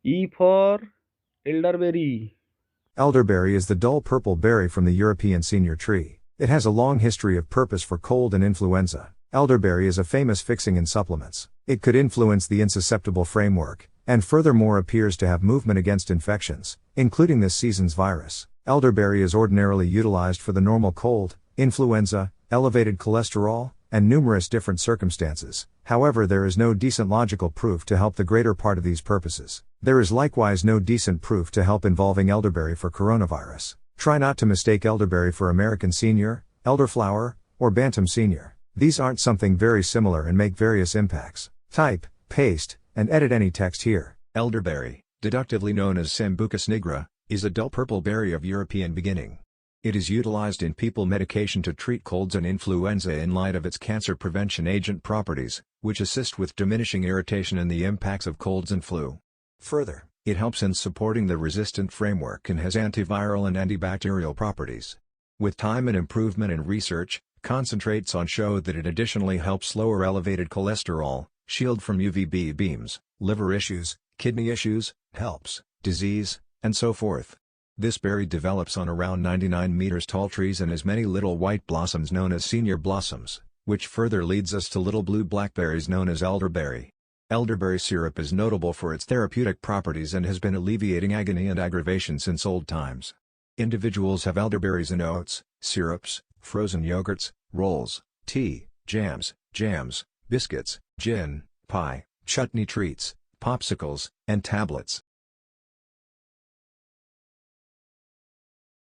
E for elderberry. Elderberry is the dull purple berry from the European senior tree. It has a long history of purpose for cold and influenza. Elderberry is a famous fixing in supplements. It could influence the insusceptible framework, and furthermore appears to have movement against infections, including this season's virus. Elderberry is ordinarily utilized for the normal cold, influenza, elevated cholesterol, and numerous different circumstances. However, there is no decent logical proof to help the greater part of these purposes. There is likewise no decent proof to help involving elderberry for coronavirus. Try not to mistake elderberry for American senior, elderflower, or bantam senior. These aren't something very similar and make various impacts. Type, paste, and edit any text here. Elderberry, deductively known as Sambucus nigra, is a dull purple berry of European beginning. It is utilized in people medication to treat colds and influenza in light of its cancer prevention agent properties, which assist with diminishing irritation and the impacts of colds and flu. Further, it helps in supporting the resistant framework and has antiviral and antibacterial properties. With time and improvement in research, concentrates on show that it additionally helps lower elevated cholesterol, shield from UVB beams, liver issues, kidney issues, helps disease, and so forth. This berry develops on around 99 meters tall trees and has many little white blossoms known as senior blossoms, which further leads us to little blue blackberries known as elderberry. Elderberry syrup is notable for its therapeutic properties and has been alleviating agony and aggravation since old times. Individuals have elderberries in oats, syrups, frozen yogurts, rolls, tea, jams, biscuits, gin, pie, chutney treats, popsicles, and tablets.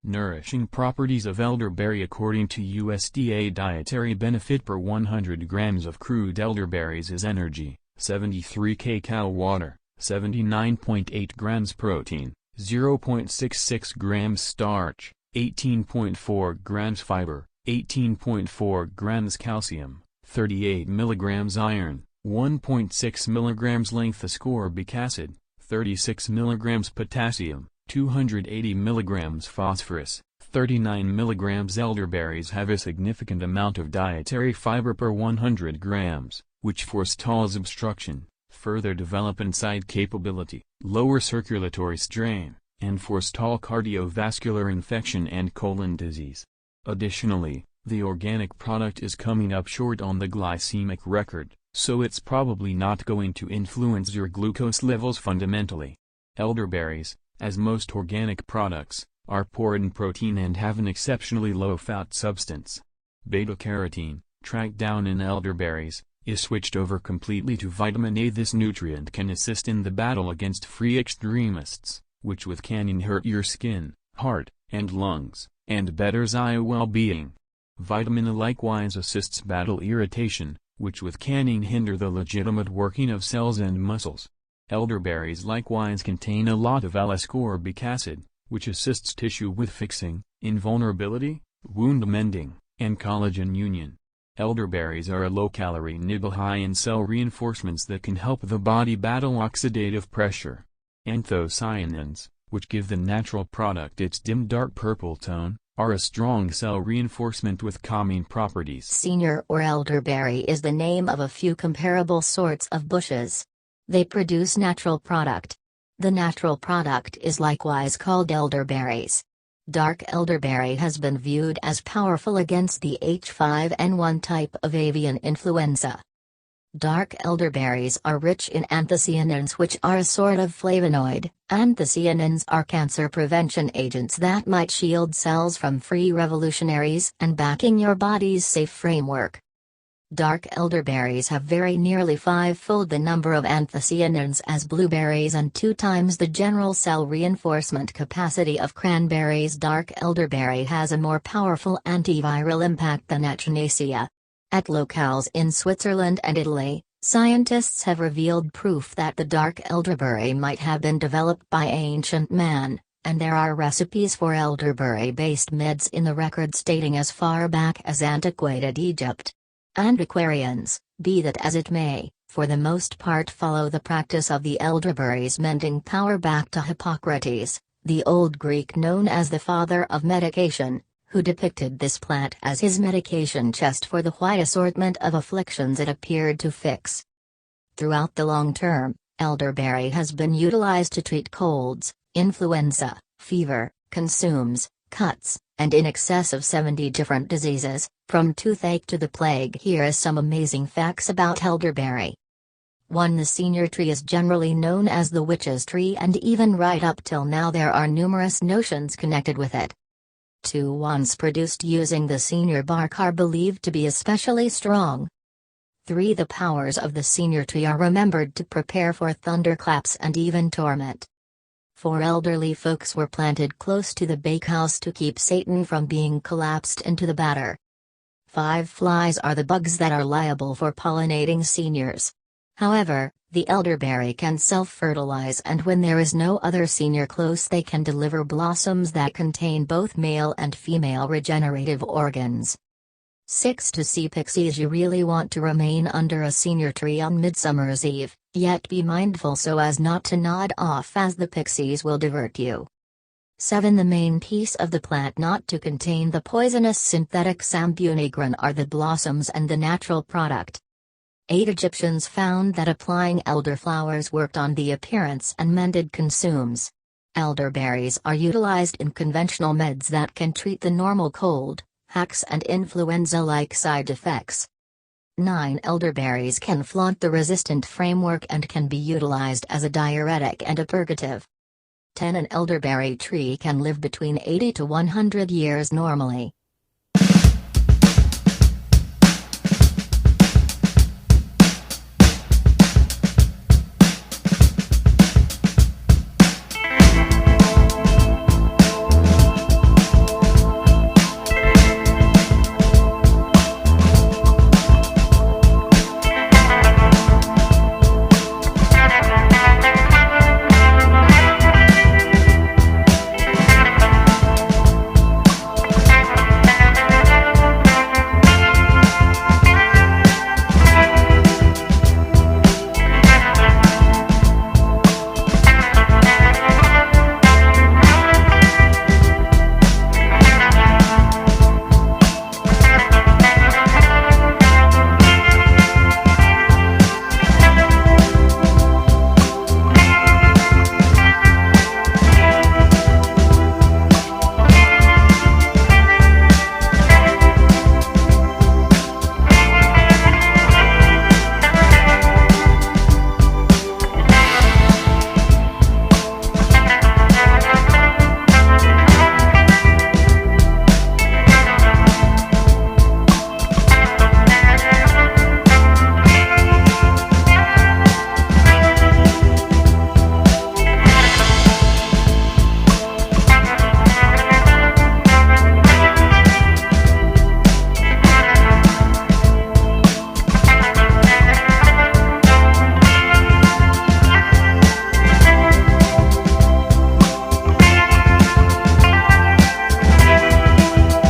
Nourishing properties of elderberry. According to USDA dietary benefit per 100 grams of crude elderberries is energy, 73 kcal water, 79.8 grams protein, 0.66 grams starch, 18.4 grams fiber, 18.4 grams calcium, 38 milligrams iron, 1.6 milligrams length-ascorbic acid, 36 milligrams potassium, 280 milligrams phosphorus, 39 milligrams. Elderberries have a significant amount of dietary fiber per 100 grams, which forestalls obstruction, further develop inside capability, lower circulatory strain, and forestall cardiovascular infection and colon disease. Additionally, the organic product is coming up short on the glycemic record, so it's probably not going to influence your glucose levels fundamentally. Elderberries, as most organic products, are poor in protein and have an exceptionally low fat substance. Beta-carotene, tracked down in elderberries, is switched over completely to vitamin A. This nutrient can assist in the battle against free extremists, which with canning hurt your skin, heart, and lungs, and betters eye well-being. Vitamin A likewise assists battle irritation, which with canning hinder the legitimate working of cells and muscles. Elderberries likewise contain a lot of L-ascorbic acid, which assists tissue with fixing, invulnerability, wound mending, and collagen union. Elderberries are a low-calorie nibble high in cell reinforcements that can help the body battle oxidative pressure. Anthocyanins, which give the natural product its dim dark purple tone, are a strong cell reinforcement with calming properties. Senior or elderberry is the name of a few comparable sorts of bushes. They produce natural product. The natural product is likewise called elderberries. Dark elderberry has been viewed as powerful against the H5N1 type of avian influenza. Dark elderberries are rich in anthocyanins, which are a sort of flavonoid. Anthocyanins are cancer prevention agents that might shield cells from free revolutionaries and backing your body's safe framework. Dark elderberries have very nearly five-fold the number of anthocyanins as blueberries and 2 times the general cell reinforcement capacity of cranberries. Dark elderberry has a more powerful antiviral impact than echinacea. At locales in Switzerland and Italy, scientists have revealed proof that the dark elderberry might have been developed by ancient man, and there are recipes for elderberry-based meds in the record dating as far back as antiquated Egypt. Antiquarians, be that as it may, for the most part follow the practice of the elderberry's mending power back to Hippocrates, the Old Greek known as the father of medication, who depicted this plant as his medication chest for the wide assortment of afflictions it appeared to fix. Throughout the long term, Elderberry has been utilized to treat colds, influenza, fever, consumes, cuts, and in excess of 70 different diseases, from toothache to the plague. Here is some amazing facts about elderberry. 1. The senior tree is generally known as the witch's tree, and even right up till now there are numerous notions connected with it. 2. Wands produced using the senior bark are believed to be especially strong. 3. The powers of the senior tree are remembered to prepare for thunderclaps and even torment. 4. Elderly folks were planted close to the bakehouse to keep Satan from being collapsed into the batter. 5. Flies are the bugs that are liable for pollinating seniors. However, the elderberry can self-fertilize, and when there is no other senior close they can deliver blossoms that contain both male and female regenerative organs. 6. To see pixies, you really want to remain under a senior tree on Midsummer's Eve, yet be mindful so as not to nod off, as the pixies will divert you. 7. The main piece of the plant not to contain the poisonous synthetic sambunigran are the blossoms and the natural product. 8. Egyptians found that applying elderflowers worked on the appearance and mended consumes. Elderberries are utilized in conventional meds that can treat the normal cold, hacks and influenza-like side effects. 9. Elderberries can flaunt the resistant framework and can be utilized as a diuretic and a purgative. 10. An elderberry tree can live between 80 to 100 years normally,